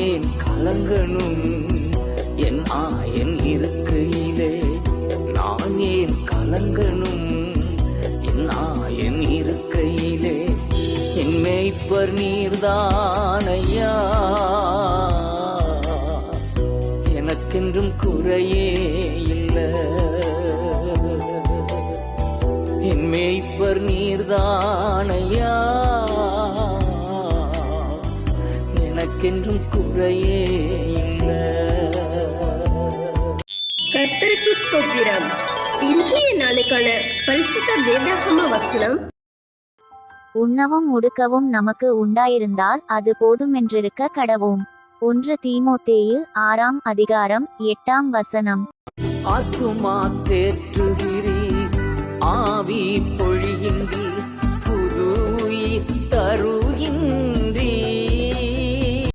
ஏன் கலங்கணும் என் ஆயன் இருக்கையிலே, நான் ஏன் கலங்கணும் என் ஆயன் இருக்கையிலே. என் மேய்ப்பர் நீர்தானையா, எனக்கென்றும் குறையே இல்லை. என் மேய்ப்பர் நீர்தானையா, எனக்கென்றும் குறையே இல்லை. கர்த்தருக்கு ஸ்தோத்திரம். இன்றைய நாளுக்கான பரிசுத்த வேதாகம வசனம், உண்ணவும் உடுக்கவும் நமக்கு உண்டாயிருந்தால் அது போதுமென்றிருக்க கடவோம். 1 தீமோத்தேயு 6 அதிகாரம் 8 ஆத்துமா தேற்றுகிறீர், ஆவி பொழிகின்றீர், புது உயிர் தருகின்றீர்.